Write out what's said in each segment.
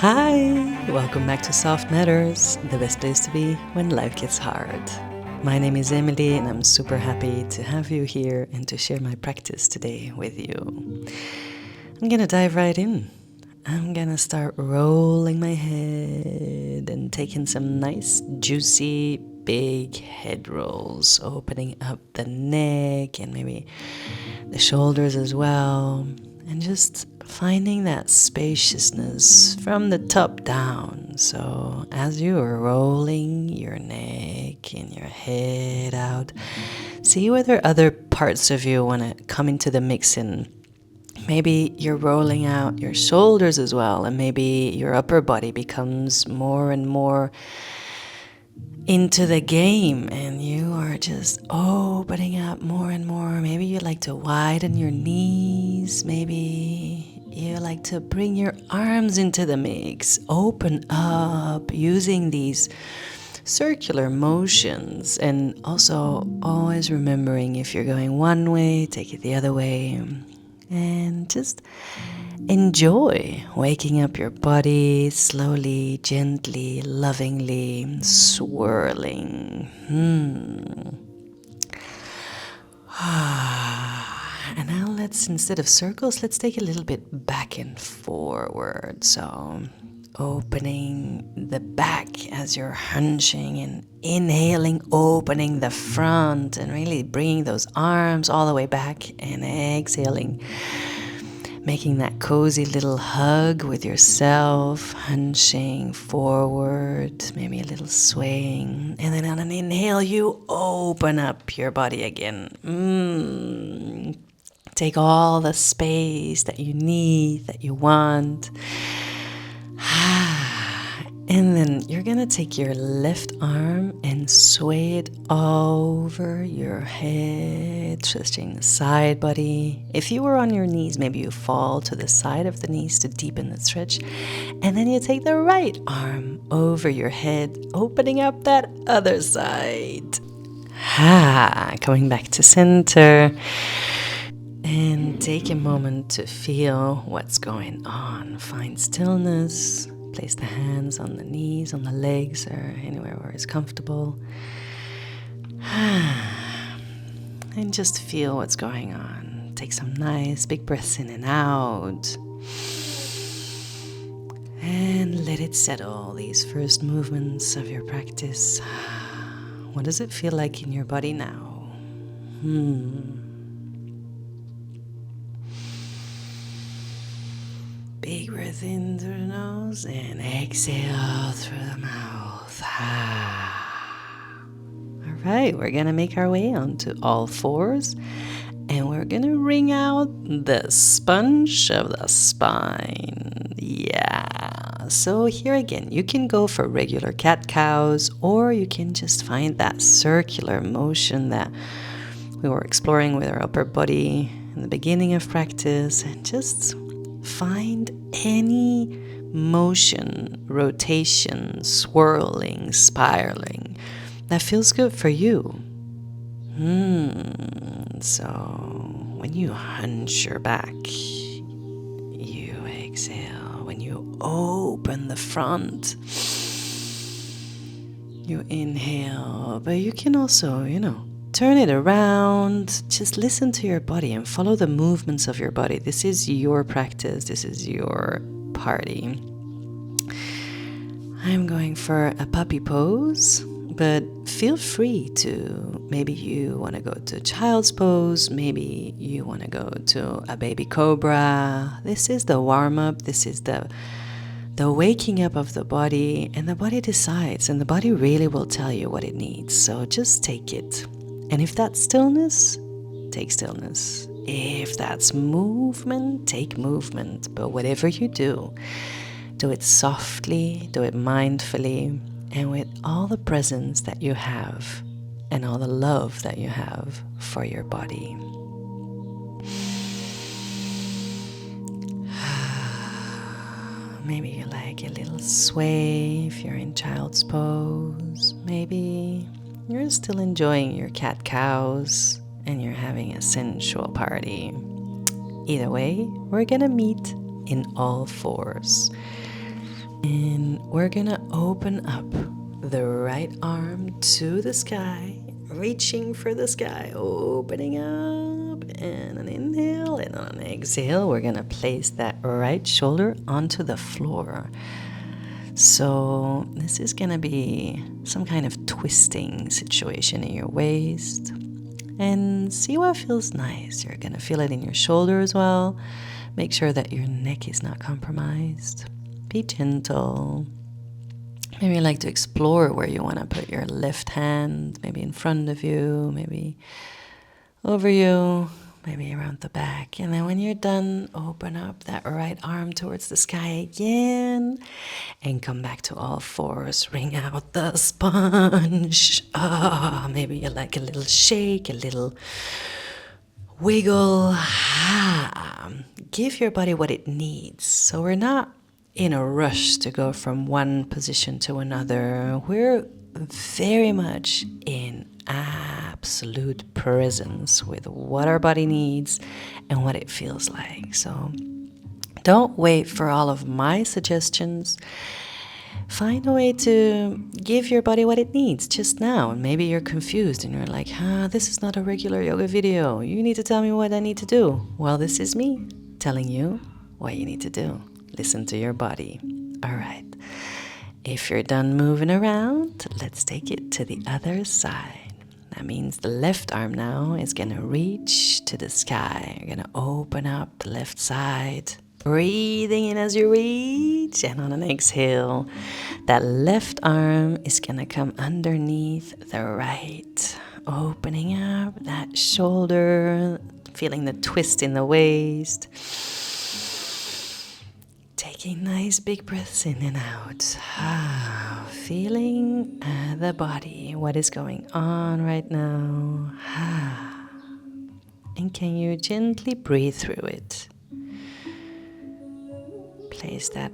Hi! Welcome back to Soft Matters, the best place to be when life gets hard. My name is Emily and I'm super happy to have you here and to share my practice today with you. I'm gonna dive right in. I'm gonna start rolling my head and taking some nice, juicy, big head rolls, opening up the neck and maybe the shoulders as well, and just finding that spaciousness from the top down. So as you are rolling your neck and your head out, see whether other parts of you want to come into the mix, and maybe you're rolling out your shoulders as well, and maybe your upper body becomes more and more into the game and you are just opening up more and more. Maybe you like to widen your knees, maybe you like to bring your arms into the mix, open up using these circular motions, and also always remembering if you're going one way, take it the other way, and just enjoy waking up your body slowly, gently, lovingly, swirling. And now let's, instead of circles, let's take a little bit back and forward. So opening the back as you're hunching and inhaling, opening the front and really bringing those arms all the way back, and exhaling, making that cozy little hug with yourself, hunching forward, maybe a little swaying. And then on an inhale, you open up your body again. Take all the space that you need, that you want. And then you're going to take your left arm and sway it over your head, twisting the side body. If you were on your knees, maybe you fall to the side of the knees to deepen the stretch. And then you take the right arm over your head, opening up that other side. Coming back to center. And take a moment to feel what's going on. Find stillness. Place the hands on the knees, on the legs, or anywhere where it's comfortable. And just feel what's going on. Take some nice big breaths in and out. And let it settle, these first movements of your practice. What does it feel like in your body now? Big breath in through the nose and exhale through the mouth. All right, we're going to make our way onto all fours, and we're going to wring out the sponge of the spine. Yeah. So here again, you can go for regular cat-cows, or you can just find that circular motion that we were exploring with our upper body in the beginning of practice, and just find any motion, rotation, swirling, spiraling that feels good for you. So when you hunch your back, you exhale. When you open the front, you inhale. But you can also, turn it around. Just listen to your body and follow the movements of your body. This is your practice. This is your party. I'm going for a puppy pose, but feel free to, maybe you want to go to child's pose. Maybe you want to go to a baby cobra. This is the warm-up. This is the waking up of the body, and the body decides, and the body really will tell you what it needs. So just take it. And if that's stillness, take stillness. If that's movement, take movement. But whatever you do it softly, do it mindfully, and with all the presence that you have and all the love that you have for your body. Maybe you like a little sway if you're in child's pose. Maybe you're still enjoying your cat-cows and you're having a sensual party. Either way, we're gonna meet in all fours. And we're gonna open up the right arm to the sky, reaching for the sky, opening up, and an inhale, and on an exhale, we're gonna place that right shoulder onto the floor. So this is gonna be some kind of twisting situation in your waist. And see what feels nice. You're gonna feel it in your shoulder as well. Make sure that your neck is not compromised. Be gentle. Maybe you like to explore where you want to put your left hand, maybe in front of you, maybe over you, maybe around the back. And then when you're done, open up that right arm towards the sky again and come back to all fours. Ring out the sponge. Maybe you like a little shake, a little wiggle. Give your body what it needs. So we're not in a rush to go from one position to another. We're very much in absolute presence with what our body needs and what it feels like. So don't wait for all of my suggestions. Find a way to give your body what it needs just now. And maybe you're confused and you're like, this is not a regular yoga video. You need to tell me what I need to do. Well, this is me telling you what you need to do. Listen to your body. All right. If you're done moving around, let's take it to the other side. That means the left arm now is going to reach to the sky. You're going to open up the left side. Breathing in as you reach, and on an exhale, that left arm is going to come underneath the right. Opening up that shoulder, feeling the twist in the waist. Taking nice big breaths in and out. Feeling the body, what is going on right now. And can you gently breathe through it? Place that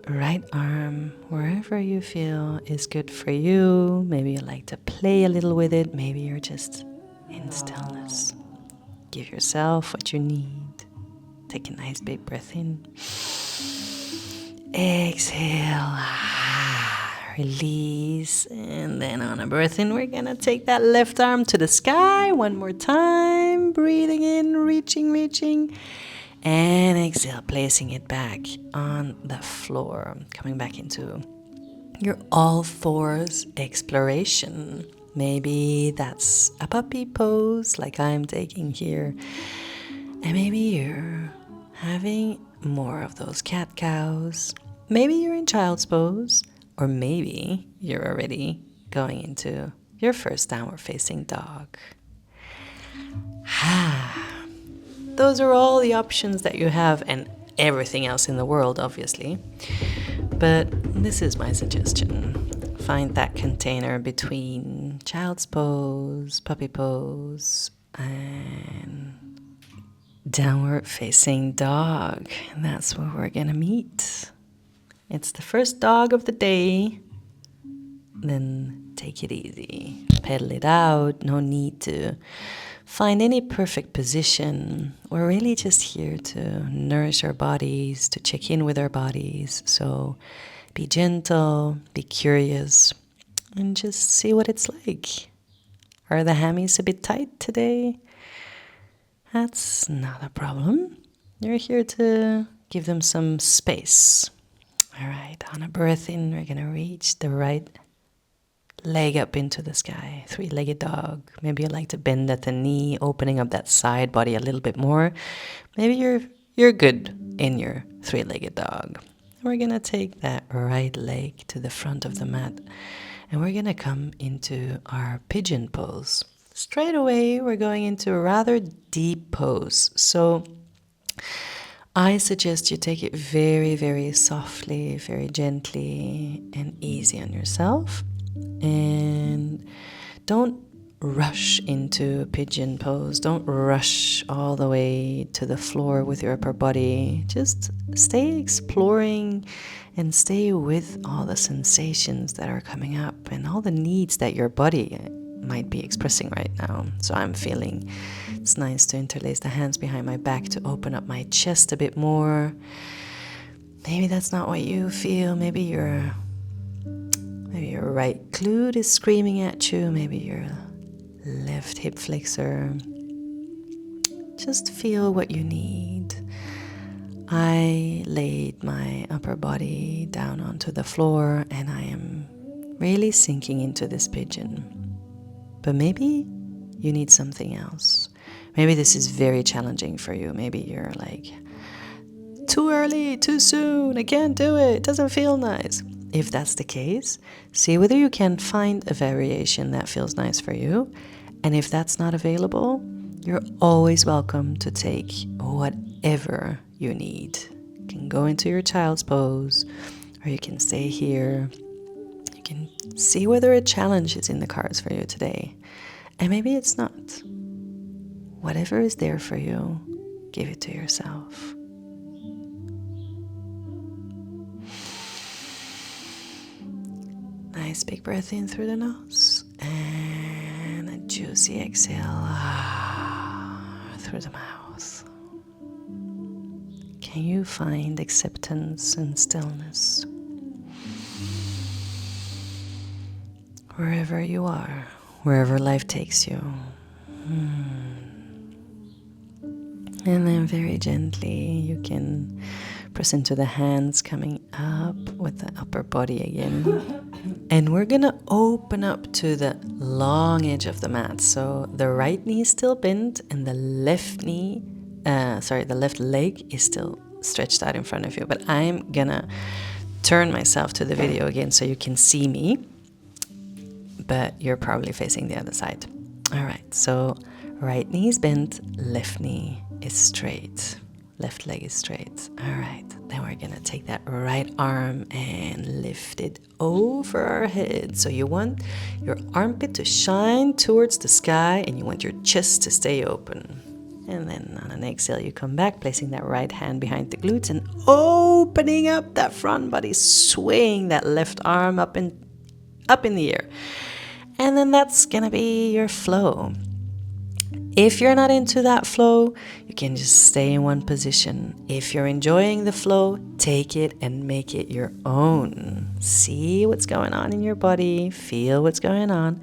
right arm wherever you feel is good for you. Maybe you like to play a little with it. Maybe you're just in stillness. Give yourself what you need. Take a nice big breath in. Exhale. Release. And then on a breath in, we're going to take that left arm to the sky one more time. Breathing in, reaching. And exhale, placing it back on the floor. Coming back into your all fours exploration. Maybe that's a puppy pose like I'm taking here. And maybe you're having more of those cat cows. Maybe you're in child's pose. Or maybe you're already going into your first downward facing dog. Those are all the options that you have, and everything else in the world, obviously. But this is my suggestion. Find that container between child's pose, puppy pose, and downward facing dog. And that's where we're gonna meet. It's the first dog of the day. Then take it easy. Pedal it out. No need to find any perfect position. We're really just here to nourish our bodies, to check in with our bodies. So be gentle, be curious, and just see what it's like. Are the hammies a bit tight today? That's not a problem. You're here to give them some space. All right, on a breath in, we're going to reach the right leg up into the sky, three-legged dog. Maybe you like to bend at the knee, opening up that side body a little bit more. Maybe you're good in your three-legged dog. We're going to take that right leg to the front of the mat, and we're going to come into our pigeon pose. Straight away, we're going into a rather deep pose. So I suggest you take it very, very softly, very gently, and easy on yourself. And don't rush into pigeon pose. Don't rush all the way to the floor with your upper body. Just stay exploring and stay with all the sensations that are coming up and all the needs that your body might be expressing right now. So I'm feeling it's nice to interlace the hands behind my back to open up my chest a bit more. maybe that's not what you feel. Maybe your right glute is screaming at you. Maybe your left hip flexor. Just feel what you need. I laid my upper body down onto the floor and I am really sinking into this pigeon. But maybe you need something else. Maybe this is very challenging for you. Maybe you're like, too early, too soon, I can't do it, it doesn't feel nice. If that's the case, see whether you can find a variation that feels nice for you. And if that's not available, you're always welcome to take whatever you need. You can go into your child's pose, or you can stay here. You can see whether a challenge is in the cards for you today. And maybe it's not. Whatever is there for you, give it to yourself. Nice big breath in through the nose and a juicy exhale through the mouth. Can you find acceptance and stillness wherever you are, wherever life takes you? And then very gently you can press into the hands coming up with the upper body again. And we're gonna open up to the long edge of the mat. So the right knee is still bent and the left leg is still stretched out in front of you. But I'm gonna turn myself to the video again so you can see me. But you're probably facing the other side. All right, so right knee is bent, left knee is straight. Left leg is straight. All right, then we're gonna take that right arm and lift it over our head. So you want your armpit to shine towards the sky and you want your chest to stay open. And then on an exhale, you come back, placing that right hand behind the glutes and opening up that front body, swaying that left arm up in the air. And then that's gonna be your flow. If you're not into that flow, you can just stay in one position. If you're enjoying the flow, take it and make it your own. See what's going on in your body, feel what's going on,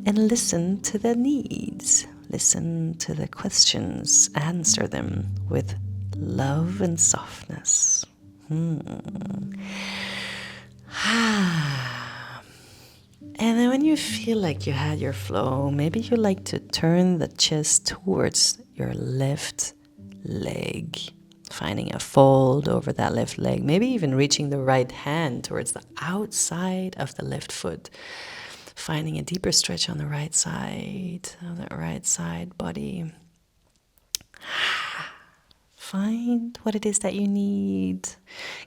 and listen to the needs. Listen to the questions, answer them with love and softness. And then when you feel like you had your flow, maybe you like to turn the chest towards your left leg, finding a fold over that left leg, maybe even reaching the right hand towards the outside of the left foot, finding a deeper stretch on the right side of the right side body. Find what it is that you need.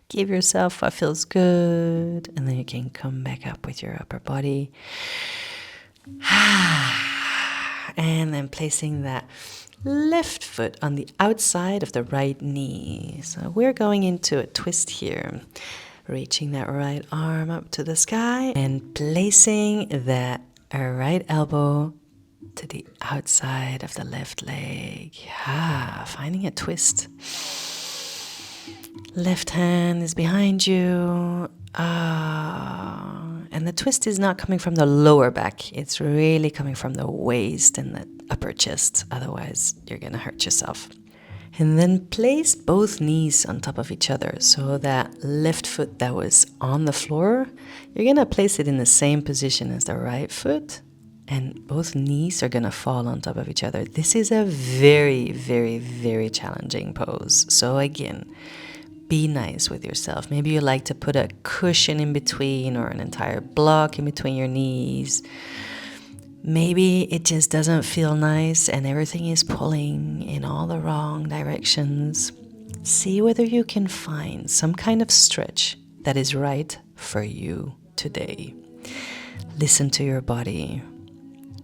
Give yourself what feels good. And then you can come back up with your upper body. And then placing that left foot on the outside of the right knee. So we're going into a twist here. Reaching that right arm up to the sky and placing that right elbow to the outside of the left leg. Finding a twist. Left hand is behind you. And the twist is not coming from the lower back. It's really coming from the waist and the upper chest. Otherwise, you're going to hurt yourself. And then place both knees on top of each other. So that left foot that was on the floor, you're going to place it in the same position as the right foot. And both knees are going to fall on top of each other. This is a very, very, very challenging pose. So again, be nice with yourself. Maybe you like to put a cushion in between or an entire block in between your knees. Maybe it just doesn't feel nice and everything is pulling in all the wrong directions. See whether you can find some kind of stretch that is right for you today. Listen to your body.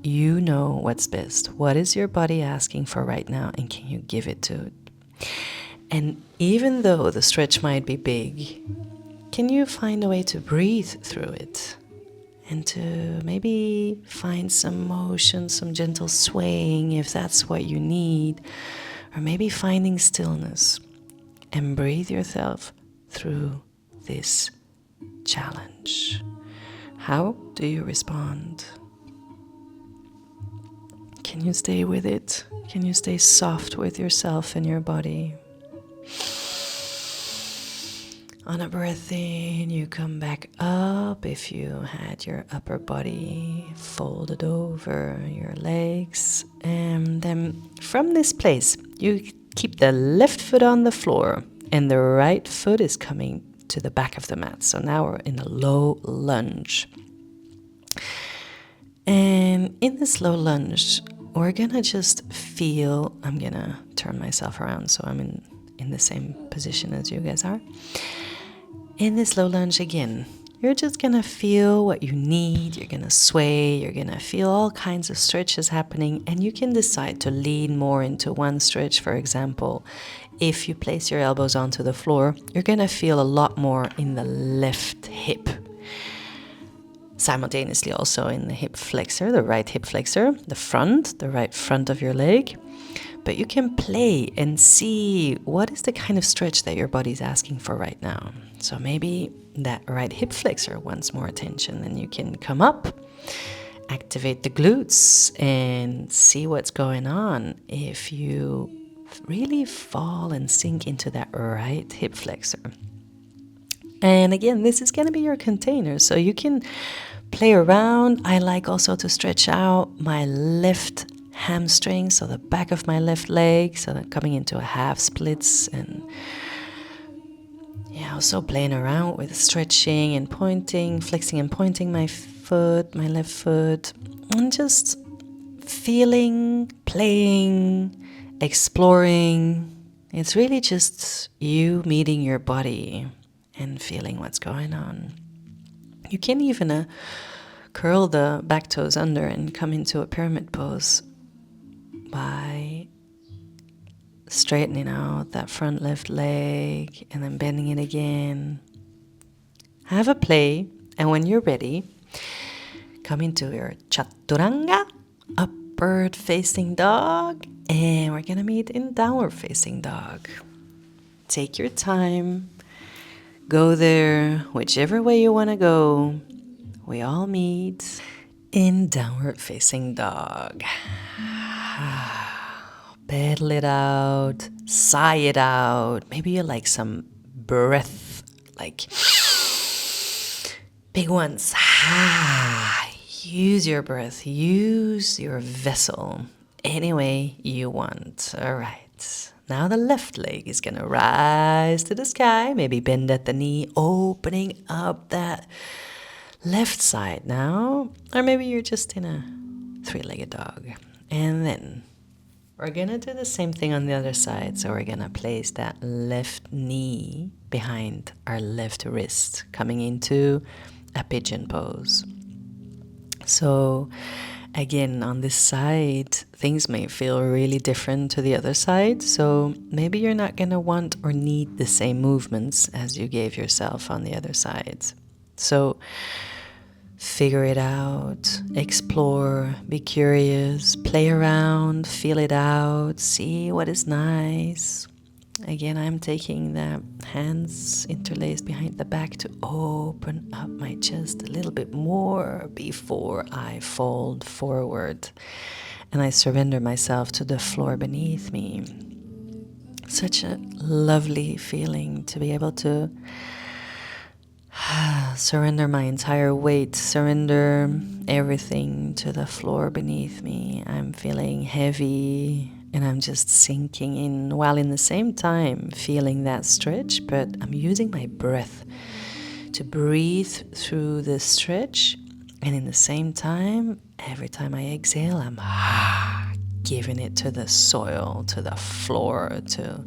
You know what's best. What is your body asking for right now, and can you give it to it? And even though the stretch might be big, can you find a way to breathe through it? And to maybe find some motion, some gentle swaying if that's what you need. Or maybe finding stillness. And breathe yourself through this challenge? How do you respond? Can you stay with it? Can you stay soft with yourself and your body? On a breath in, you come back up if you had your upper body folded over your legs. And then from this place, you keep the left foot on the floor and the right foot is coming to the back of the mat. So now we're in a low lunge. And in this low lunge, we're gonna just feel, I'm gonna turn myself around so I'm in the same position as you guys are. In this low lunge again, you're just gonna feel what you need, you're gonna sway, you're gonna feel all kinds of stretches happening, and you can decide to lean more into one stretch. For example, if you place your elbows onto the floor, you're gonna feel a lot more in the left hip. Simultaneously also in the hip flexor, the right hip flexor, the right front of your leg. But you can play and see what is the kind of stretch that your body's asking for right now. So maybe that right hip flexor wants more attention. Then you can come up, activate the glutes, and see what's going on if you really fall and sink into that right hip flexor. And again, this is going to be your container, so you can play around. I like also to stretch out my left hamstring, so the back of my left leg, so that coming into a half splits, and also playing around with stretching and pointing, flexing and pointing my left foot, and just feeling, playing, exploring. It's really just you meeting your body and feeling what's going on. You can even curl the back toes under and come into a pyramid pose by straightening out that front left leg and then bending it again. Have a play, and when you're ready, come into your chaturanga, upward facing dog, and we're gonna meet in downward facing dog. Take your time, go there whichever way you want to go. We all meet in downward facing dog. Pedal it out, sigh it out. Maybe you like some breath, like big ones. Use your breath, use your vessel any way you want. All right. Now the left leg is going to rise to the sky. Maybe bend at the knee, opening up that left side now. Or maybe you're just in a three-legged dog. And then we're going to do the same thing on the other side. So we're going to place that left knee behind our left wrist, coming into a pigeon pose. So again, on this side, things may feel really different to the other side. So maybe you're not going to want or need the same movements as you gave yourself on the other side. So figure it out, explore, be curious, play around, feel it out, see what is nice. Again, I'm taking the hands interlaced behind the back to open up my chest a little bit more before I fold forward and I surrender myself to the floor beneath me. Such a lovely feeling to be able to surrender my entire weight, surrender everything to the floor beneath me. I'm feeling heavy and I'm just sinking in, while in the same time feeling that stretch, but I'm using my breath to breathe through the stretch. And in the same time, every time I exhale, I'm giving it to the soil, to the floor, to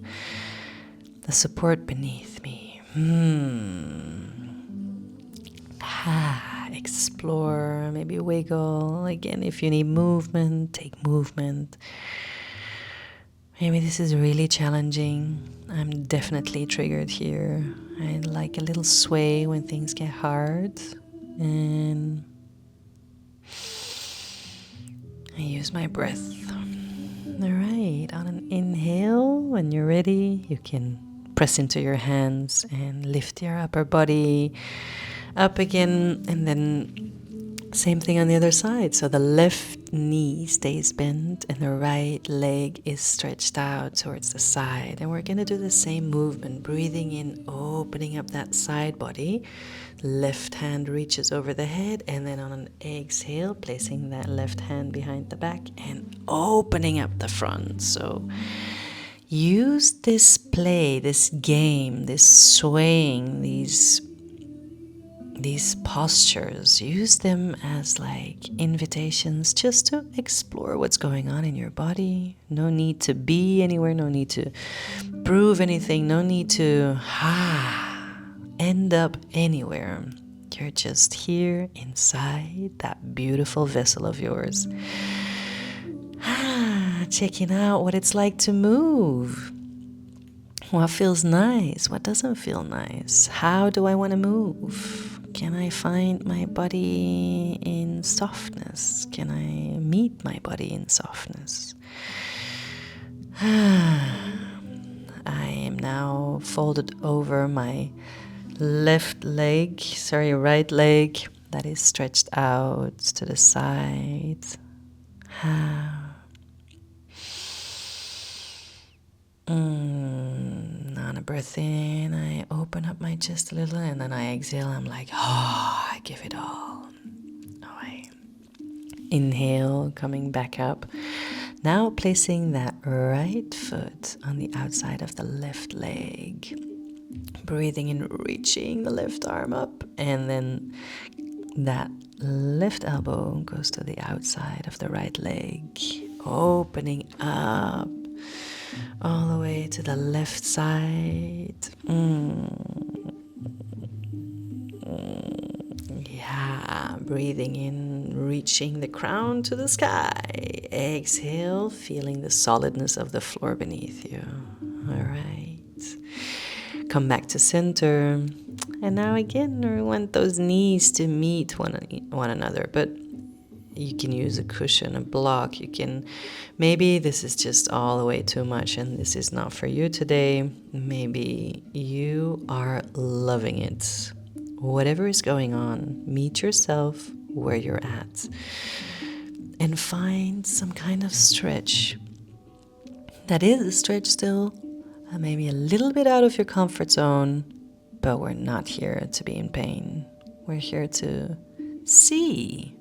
the support beneath me. Explore, maybe wiggle. Again, if you need movement, take movement. Maybe this is really challenging. I'm definitely triggered here. I like a little sway when things get hard. And I use my breath. All right, on an inhale, when you're ready, you can press into your hands and lift your upper body up again, and then same thing on the other side. So the left knee stays bent and the right leg is stretched out towards the side. And we're going to do the same movement, breathing in, opening up that side body. Left hand reaches over the head, and then on an exhale, placing that left hand behind the back and opening up the front. So use this play, this game, this swaying, these postures, use them as like invitations just to explore what's going on in your body. No need to be anywhere, no need to prove anything, no need to end up anywhere. You're just here inside that beautiful vessel of yours, checking out what it's like to move. What feels nice? What doesn't feel nice? How do I want to move? Can I find my body in softness? Can I meet my body in softness? I am now folded over my right leg that is stretched out to the side. On a breath in, I open up my chest a little, and then I exhale. I'm like, I give it all. I inhale, coming back up. Now placing that right foot on the outside of the left leg. Breathing in, reaching the left arm up, and then that left elbow goes to the outside of the right leg. Opening up all the way to the left side. Yeah, breathing in, reaching the crown to the sky. Exhale, feeling the solidness of the floor beneath you. All right. Come back to center. And now again, we want those knees to meet one another, but you can use a cushion, a block. You can, maybe this is just all the way too much and this is not for you today. Maybe you are loving it. Whatever is going on, meet yourself where you're at and find some kind of stretch. That is a stretch still, maybe a little bit out of your comfort zone, but we're not here to be in pain. We're here to see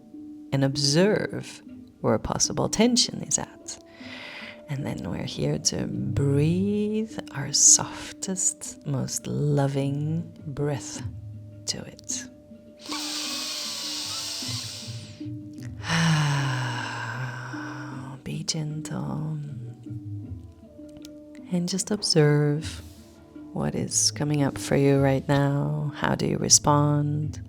and observe where possible tension is at. And then we're here to breathe our softest, most loving breath to it. Be gentle and just observe what is coming up for you right now. How do you respond?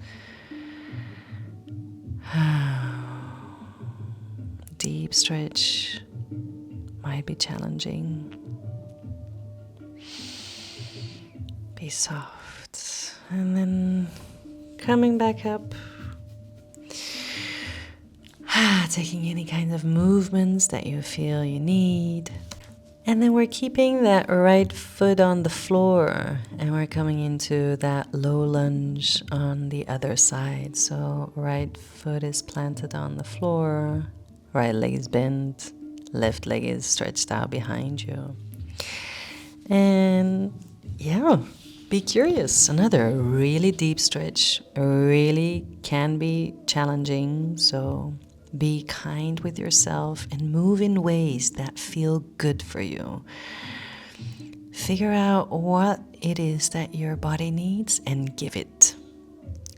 Deep stretch might be challenging. Be soft. And then coming back up. Taking any kind of movements that you feel you need. And then we're keeping that right foot on the floor. And we're coming into that low lunge on the other side. So right foot is planted on the floor. Right leg is bent. Left leg is stretched out behind you. And yeah, be curious. Another really deep stretch. Really can be challenging. So be kind with yourself and move in ways that feel good for you. Figure out what it is that your body needs and give it.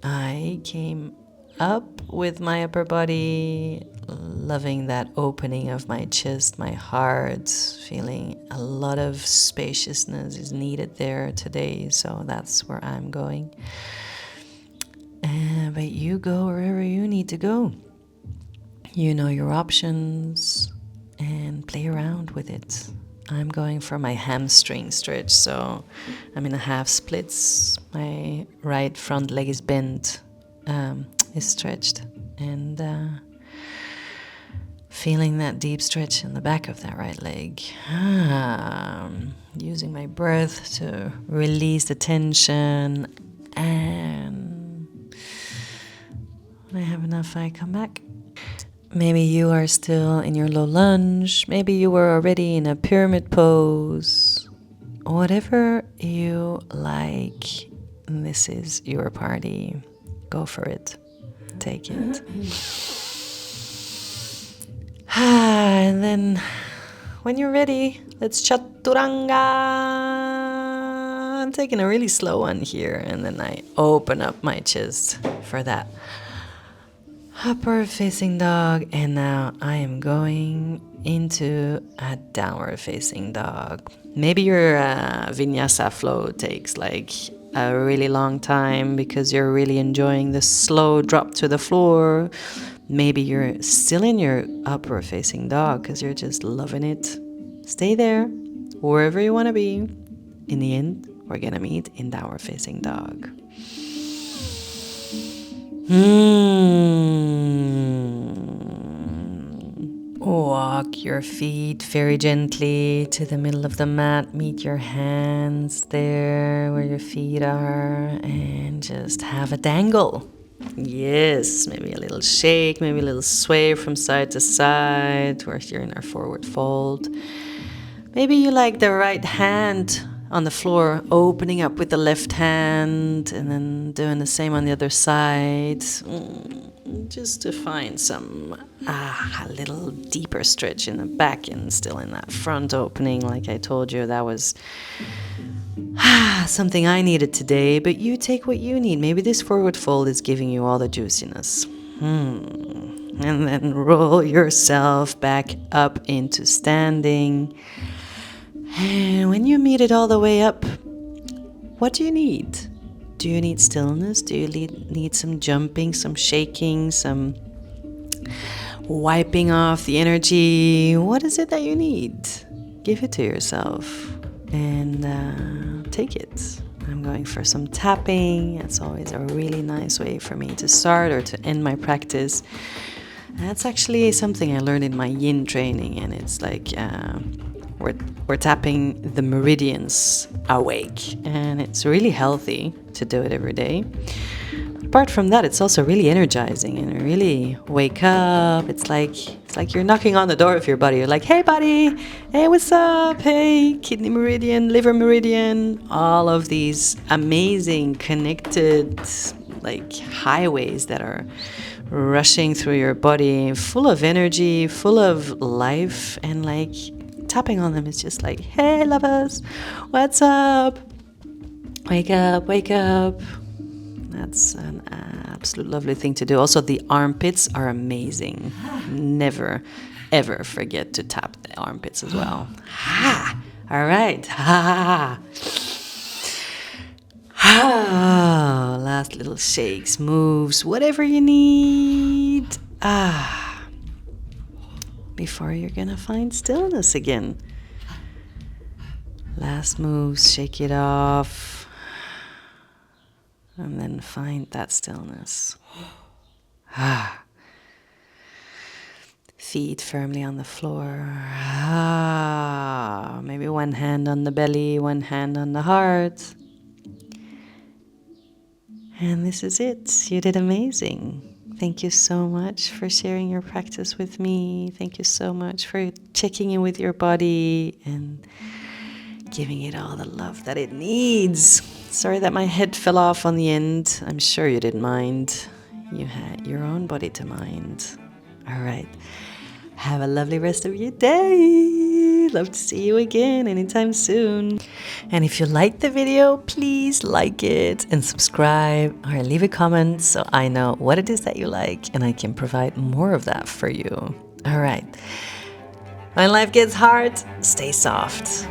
I came up with my upper body, loving that opening of my chest, my heart, feeling a lot of spaciousness is needed there today, so that's where I'm going. But you go wherever you need to go. You know your options and play around with it. I'm going for my hamstring stretch, so I'm in a half splits. My right front leg is bent, is stretched, and Feeling that deep stretch in the back of that right leg. Using my breath to release the tension. And when I have enough, I come back. Maybe you are still in your low lunge. Maybe you were already in a pyramid pose. Whatever you like, this is your party. Go for it. Take it. And then when you're ready, let's chaturanga. I'm taking a really slow one here, and then I open up my chest for that upward facing dog. And now I am going into a downward facing dog. Maybe your vinyasa flow takes like a really long time because you're really enjoying the slow drop to the floor. Maybe you're still in your upward facing dog because you're just loving it. Stay there, wherever you want to be. In the end, we're gonna meet in downward facing dog. Walk your feet very gently to the middle of the mat. Meet your hands there where your feet are and just have a dangle. Yes, maybe a little shake, maybe a little sway from side to side. We're here in our forward fold. Maybe you like the right hand on the floor, opening up with the left hand and then doing the same on the other side. Just to find some a little deeper stretch in the back and still in that front opening. Like I told you, that was something I needed today, but you take what you need. Maybe this forward fold is giving you all the juiciness. And then roll yourself back up into standing. And when you meet it all the way up, what do you need? Do you need stillness? Do you need some jumping, some shaking, some wiping off the energy? What is it that you need? Give it to yourself and take it. I'm going for some tapping. That's always a really nice way for me to start or to end my practice. That's actually something I learned in my yin training, and it's like we're tapping the meridians awake, and it's really healthy to do it every day. Apart from that, it's also really energizing and really wake up. It's like you're knocking on the door of your body. You're like, hey buddy, hey, what's up? Hey, kidney meridian, liver meridian, all of these amazing connected like highways that are rushing through your body, full of energy, full of life, and like tapping on them is just like, hey lovers, what's up? Wake up, wake up. That's an absolute lovely thing to do. Also, the armpits are amazing. Never, ever forget to tap the armpits as well. Ha! All right. Ha! Ha! Last little shakes, moves, whatever you need. Before you're gonna find stillness again. Last moves, shake it off. And then find that stillness. Feet firmly on the floor. Maybe one hand on the belly, one hand on the heart. And this is it. You did amazing. Thank you so much for sharing your practice with me. Thank you so much for checking in with your body and giving it all the love that it needs. Sorry that my head fell off on the end. I'm sure you didn't mind. You had your own body to mind. All right. Have a lovely rest of your day. Love to see you again anytime soon. And if you liked the video, please like it and subscribe or leave a comment so I know what it is that you like and I can provide more of that for you. All right. When life gets hard, stay soft.